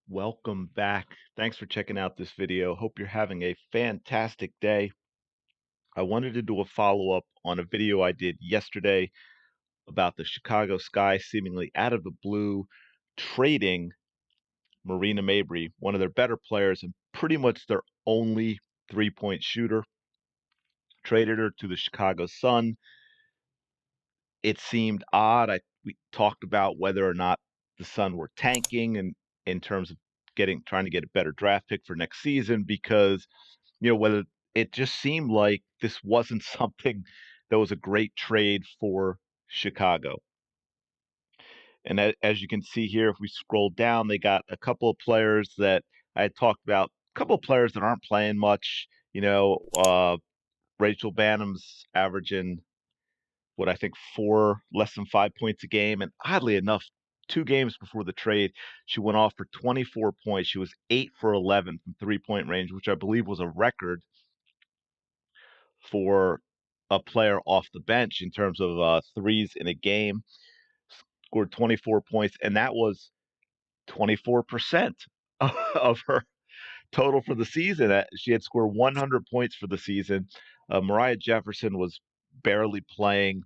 Welcome back. Thanks for checking out this video. Hope you're having a fantastic day. I wanted to do a follow-up on a video I did yesterday about the Chicago Sky seemingly out of the blue trading Marina Mabrey, one of their better players and pretty much their only three-point shooter. Traded her to the Chicago Sun. It seemed odd. We talked about whether or not the Sun were tanking and in terms of trying to get a better draft pick for next season because whether it just seemed like this wasn't something that was a great trade for Chicago. And as you can see here, if we scroll down, they got a couple of players that I had talked about, a couple of players that aren't playing much. Rachel Bannum's averaging what I think less than 5 points a game. And oddly enough, 2 games before the trade, she went off for 24 points. She was 8 for 11 from 3-point range, which I believe was a record for a player off the bench in terms of threes in a game. Scored 24 points, and that was 24% of her total for the season. She had scored 100 points for the season. Mariah Jefferson was barely playing,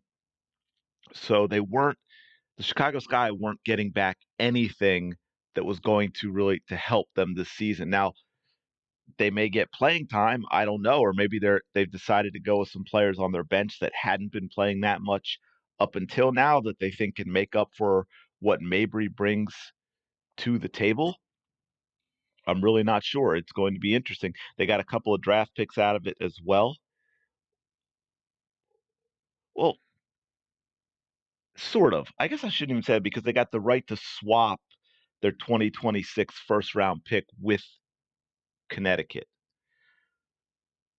so the Chicago Sky weren't getting back anything that was going to really to help them this season. Now, they may get playing time. I don't know, or maybe they've decided to go with some players on their bench that hadn't been playing that much up until now that they think can make up for what Mabrey brings to the table. I'm really not sure. It's going to be interesting. They got a couple of draft picks out of it as well. Well, sort of. I guess I shouldn't even say it because they got the right to swap their 2026 first round pick with Connecticut.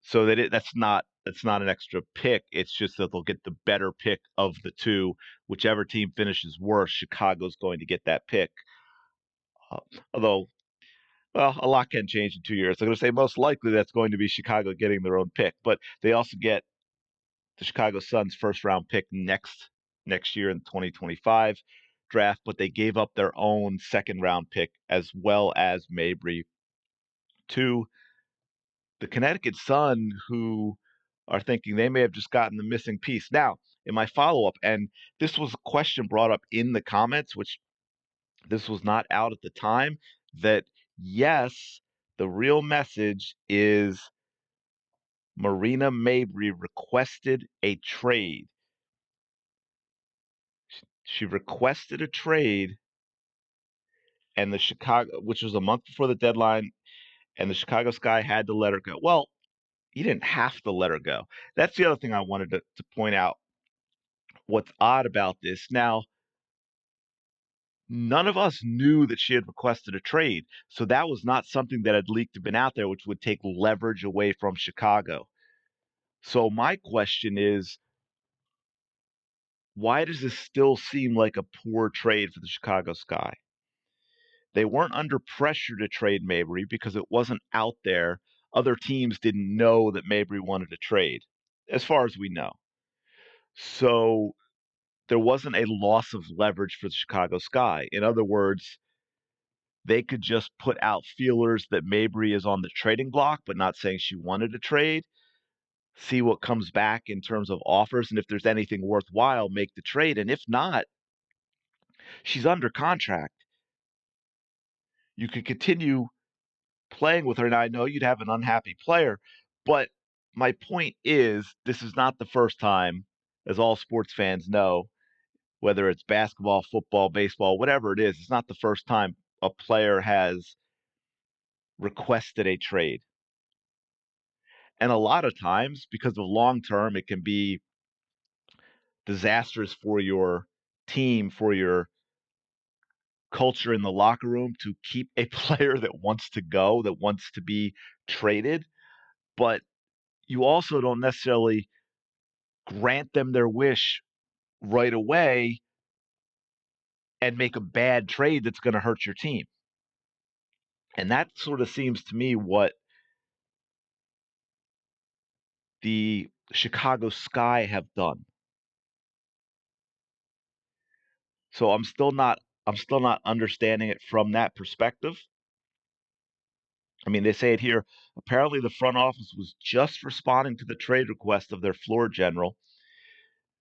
So that's not an extra pick. It's just that they'll get the better pick of the two. Whichever team finishes worse, Chicago's going to get that pick. Uh, although, well, a lot can change in 2 years. I'm going to say most likely that's going to be Chicago getting their own pick, but they also get the Chicago Suns first round pick next year in the 2025 draft, but they gave up their own second round pick as well as Mabrey to the Connecticut Sun, who are thinking they may have just gotten the missing piece. Now, in my follow up, and this was a question brought up in the comments, which this was not out at the time, that yes, the real message is Marina Mabrey requested a trade. She requested a trade, and which was a month before the deadline, and the Chicago Sky had to let her go. Well, you didn't have to let her go. That's the other thing I wanted to point out. What's odd about this now, none of us knew that she had requested a trade, so that was not something that had leaked or been out there, which would take leverage away from Chicago. So my question is, why does this still seem like a poor trade for the Chicago Sky? They weren't under pressure to trade Mabrey because it wasn't out there. Other teams didn't know that Mabrey wanted to trade, as far as we know. So there wasn't a loss of leverage for the Chicago Sky. In other words, they could just put out feelers that Mabrey is on the trading block, but not saying she wanted to trade. See what comes back in terms of offers, and if there's anything worthwhile, make the trade. And if not, she's under contract. You could continue playing with her. Now, I know you'd have an unhappy player, but my point is this is not the first time, as all sports fans know, whether it's basketball, football, baseball, whatever it is, it's not the first time a player has requested a trade. And a lot of times, because of long term, it can be disastrous for your team, for your culture in the locker room to keep a player that wants to go, that wants to be traded. But you also don't necessarily grant them their wish right away and make a bad trade that's going to hurt your team. And that sort of seems to me what the Chicago Sky have done. So I'm still not understanding it from that perspective. I mean, they say it here. Apparently, the front office was just responding to the trade request of their floor general.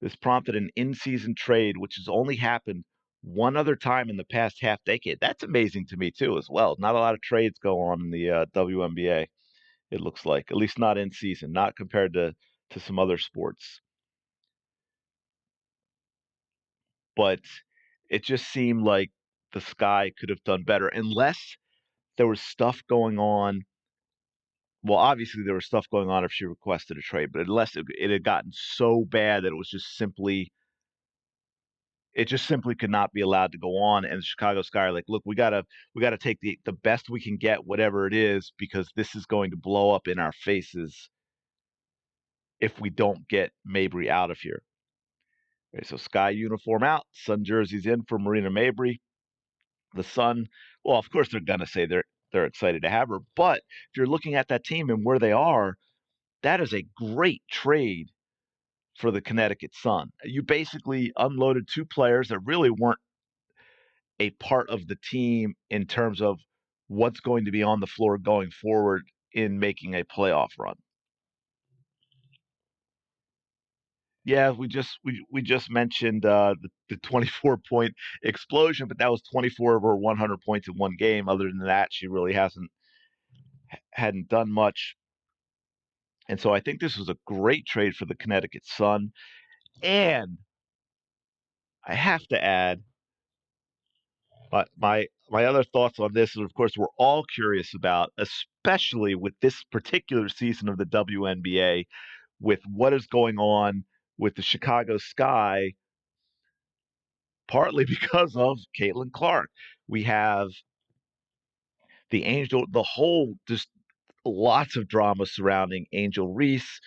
This prompted an in-season trade, which has only happened one other time in the past half decade. That's amazing to me too, as well. Not a lot of trades go on in the WNBA. It looks like, at least not in season, not compared to some other sports. But it just seemed like the Sky could have done better, unless there was stuff going on. Well, obviously there was stuff going on if she requested a trade, but unless it had gotten so bad that it just simply could not be allowed to go on. And the Chicago Sky are like, look, we gotta take the best we can get, whatever it is, because this is going to blow up in our faces if we don't get Mabrey out of here. Okay, so Sky uniform out, Sun jerseys in for Marina Mabrey. The Sun, well, of course they're gonna say they're excited to have her, but if you're looking at that team and where they are, that is a great trade for the Connecticut Sun. You basically unloaded two players that really weren't a part of the team in terms of what's going to be on the floor going forward in making a playoff run. Yeah, we just mentioned the 24-point explosion, but that was 24 of her 100 points in one game. Other than that, she really hadn't done much. And so I think this was a great trade for the Connecticut Sun. And I have to add, my other thoughts on this is, of course, we're all curious about, especially with this particular season of the WNBA, with what is going on with the Chicago Sky, partly because of Caitlin Clark. We have the whole, just lots of drama surrounding Angel Reese,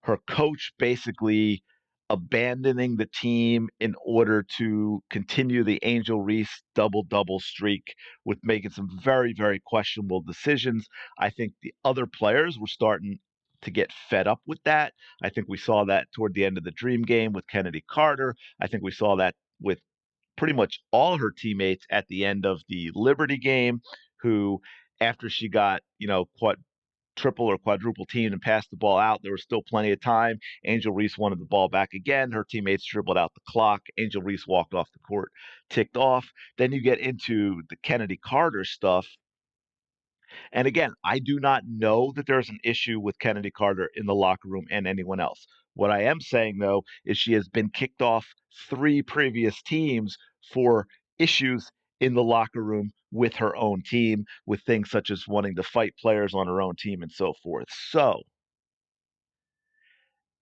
her coach basically abandoning the team in order to continue the Angel Reese double double streak with making some very, very questionable decisions. I think the other players were starting to get fed up with that. I think we saw that toward the end of the Dream game with Kennedy Carter. I think we saw that with pretty much all her teammates at the end of the Liberty game, who, after she got, triple or quadruple teamed and passed the ball out, there was still plenty of time. Angel Reese wanted the ball back again. Her teammates dribbled out the clock. Angel Reese walked off the court, ticked off. Then you get into the Kennedy Carter stuff. And again, I do not know that there's an issue with Kennedy Carter in the locker room and anyone else. What I am saying, though, is she has been kicked off three previous teams for issues in the locker room with her own team, with things such as wanting to fight players on her own team and so forth. So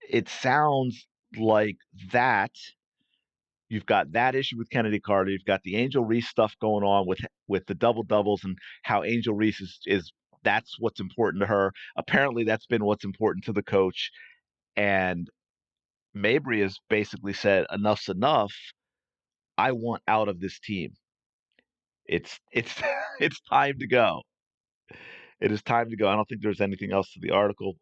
it sounds like that you've got that issue with Kennedy Carter. You've got the Angel Reese stuff going on with the double doubles and how Angel Reese is that's what's important to her. Apparently, that's been what's important to the coach. And Mabrey has basically said, "Enough's enough. I want out of this team. It's it's time to go. It is time to go." I don't think there's anything else to the article.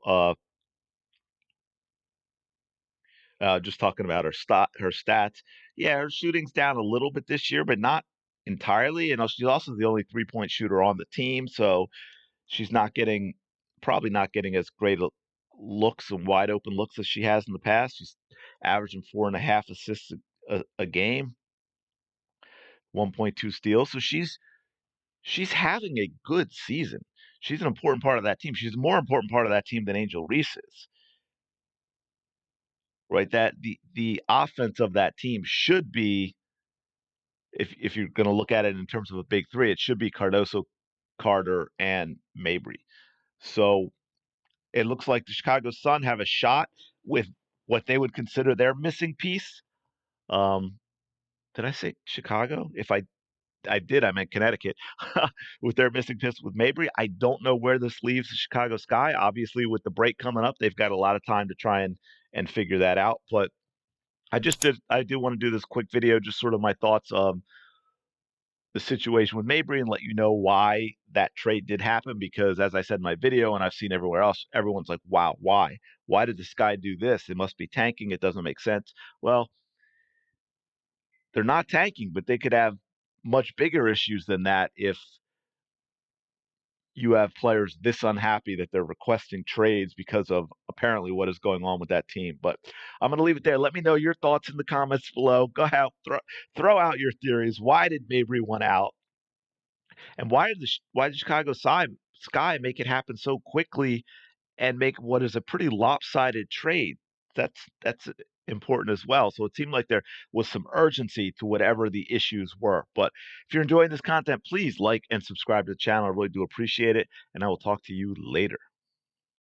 Just talking about her stats. Yeah, her shooting's down a little bit this year, but not entirely. And she's also the only 3-point shooter on the team, so she's probably not getting as great looks and wide open looks as she has in the past. She's averaging 4.5 assists a game, 1.2 steals. So she's having a good season. She's an important part of that team. She's a more important part of that team than Angel Reese is. Right? That the offense of that team should be, if you're going to look at it in terms of a big three, it should be Cardoso, Carter, and Mabrey. So it looks like the Chicago Sun have a shot with what they would consider their missing piece. Um, did I say Chicago? If I did, I meant Connecticut. With their missing piece with Mabrey, I don't know where this leaves the Chicago Sky. Obviously, with the break coming up, they've got a lot of time to try and figure that out. But I do want to do this quick video, just sort of my thoughts of the situation with Mabrey and let you know why that trade did happen. Because as I said in my video, and I've seen everywhere else, everyone's like, wow, why? Why did this guy do this? It must be tanking. It doesn't make sense. Well, they're not tanking, but they could have much bigger issues than that if you have players this unhappy that they're requesting trades because of apparently what is going on with that team. But I'm going to leave it there. Let me know your thoughts in the comments below. Go ahead, throw out your theories. Why did Mabry want out? And why did Chicago Sky make it happen so quickly and make what is a pretty lopsided trade? That's important as well. So it seemed like there was some urgency to whatever the issues were. But if you're enjoying this content, please like and subscribe to the channel. I really do appreciate it, and I will talk to you later.